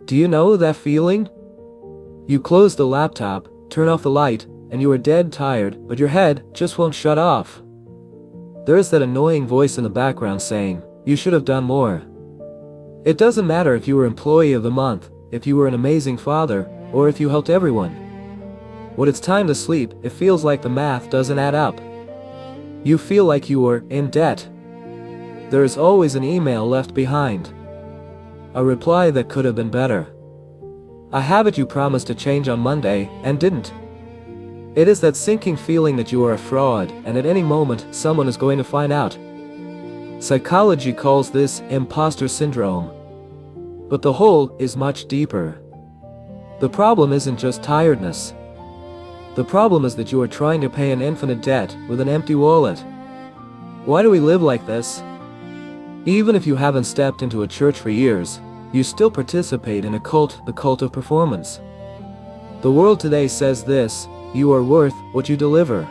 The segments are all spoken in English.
Do you know that feeling? You close the laptop, turn off the light, and you are dead tired, but your head just won't shut off. There's that annoying voice in the background saying, you should have done more. It doesn't matter if you were Employee of the Month, if you were an amazing father, or if you helped everyone. When it's time to sleep, it feels like the math doesn't add up. You feel like you are in debt. There is always an email left behind. A reply that could have been better. A habit you promised to change on Monday and didn't. It is that sinking feeling that you are a fraud and at any moment someone is going to find out. Psychology calls this imposter syndrome. But the hole is much deeper. The problem isn't just tiredness. The problem is that you are trying to pay an infinite debt with an empty wallet. Why do we live like this? Even if you haven't stepped into a church for years, you still participate in a cult, the cult of performance. The world today says this: you are worth what you deliver.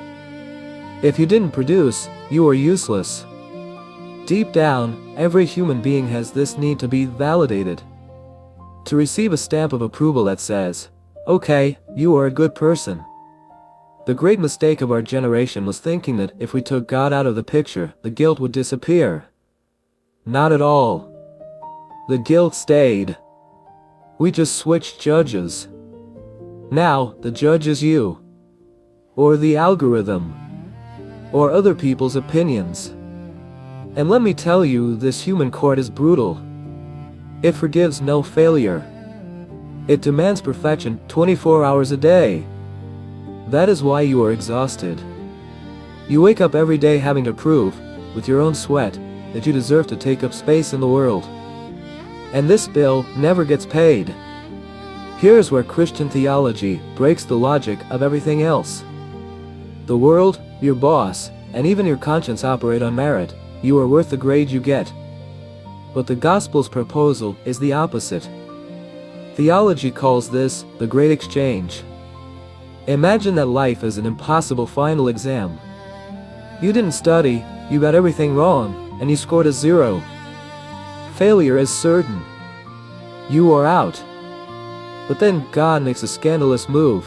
If you didn't produce, you are useless. Deep down, every human being has this need to be validated. To receive a stamp of approval that says, okay, you are a good person. The great mistake of our generation was thinking that if we took God out of the picture, the guilt would disappear. Not at all. The guilt stayed. We just switched judges. Now, the judge is you. Or the algorithm. Or other people's opinions. And let me tell you, this human court is brutal. It forgives no failure. It demands perfection 24 hours a day. That is why you are exhausted. You wake up every day having to prove, with your own sweat, that you deserve to take up space in the world. And this bill never gets paid. Here's where Christian theology breaks the logic of everything else. The world, your boss, and even your conscience operate on merit. You are worth the grade you get. But the gospel's proposal is the opposite. Theology calls this the great exchange. Imagine that life is an impossible final exam. You didn't study, you got everything wrong, and you scored a 0. Failure is certain. You are out. But then God makes a scandalous move.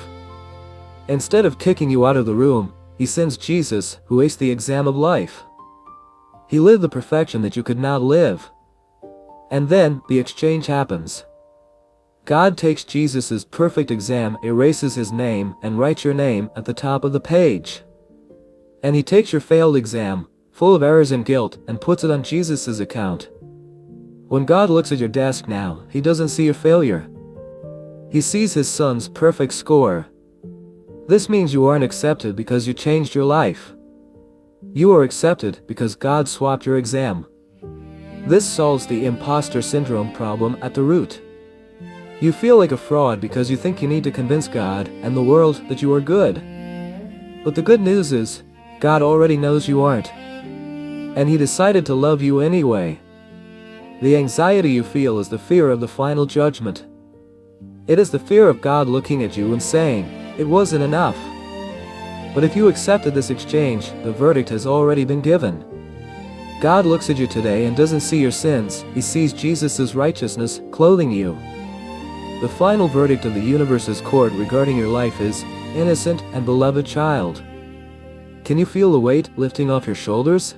Instead of kicking you out of the room, He sends Jesus, who aced the exam of life. He lived the perfection that you could not live. And then, the exchange happens. God takes Jesus' perfect exam, erases his name, and writes your name at the top of the page. And He takes your failed exam, full of errors and guilt, and puts it on Jesus' account. When God looks at your desk now, He doesn't see your failure. He sees His Son's perfect score. This means you aren't accepted because you changed your life. You are accepted because God swapped your exam. This solves the imposter syndrome problem at the root. You feel like a fraud because you think you need to convince God and the world that you are good. But the good news is, God already knows you aren't. And He decided to love you anyway. The anxiety you feel is the fear of the final judgment. It is the fear of God looking at you and saying, it wasn't enough. But if you accepted this exchange, the verdict has already been given. God looks at you today and doesn't see your sins, He sees Jesus' righteousness clothing you. The final verdict of the universe's court regarding your life is, innocent and beloved child. Can you feel the weight lifting off your shoulders?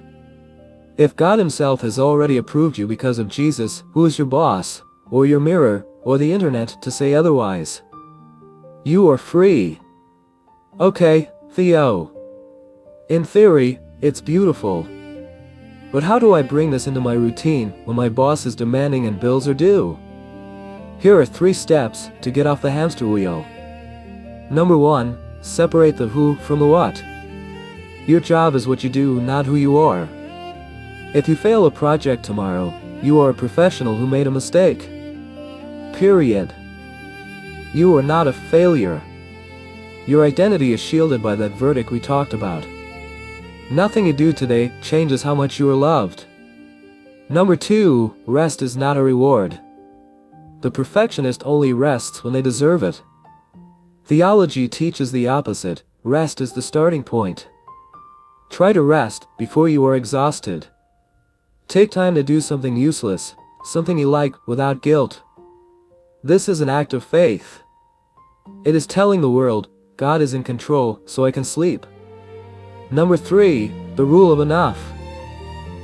If God Himself has already approved you because of Jesus, who is your boss, or your mirror, or the internet to say otherwise? You are free. Okay, Theo. In theory, it's beautiful. But how do I bring this into my routine when my boss is demanding and bills are due? Here are 3 steps to get off the hamster wheel. Number 1, separate the who from the what. Your job is what you do, not who you are. If you fail a project tomorrow, you are a professional who made a mistake. Period. You are not a failure. Your identity is shielded by that verdict we talked about. Nothing you do today changes how much you are loved. Number 2, rest is not a reward. The perfectionist only rests when they deserve it. Theology teaches the opposite. Rest is the starting point. Try to rest before you are exhausted. Take time to do something useless, something you like without guilt. This is an act of faith. It is telling the world, God is in control, so I can sleep. Number 3, the rule of enough.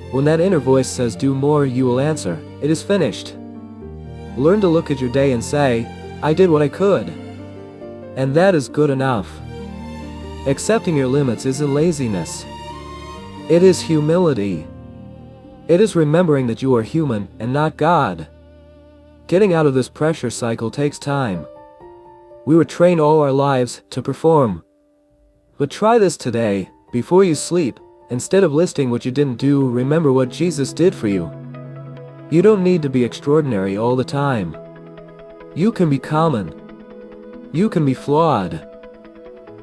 When that inner voice says do more, you will answer, it is finished. Learn to look at your day and say, I did what I could. And that is good enough. Accepting your limits isn't laziness. It is humility. It is remembering that you are human and not God. Getting out of this pressure cycle takes time. We were trained all our lives to perform. But try this today, before you sleep. Instead of listing what you didn't do, remember what Jesus did for you. You don't need to be extraordinary all the time. You can be common. You can be flawed.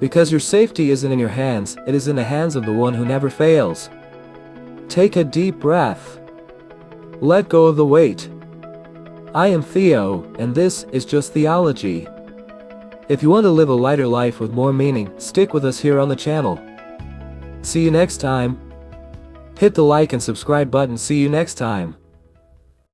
Because your safety isn't in your hands, it is in the hands of the one who never fails. Take a deep breath. Let go of the weight. I am Theo, and this is just theology. If you want to live a lighter life with more meaning, stick with us here on the channel. See you next time. Hit the like and subscribe button. See you next time.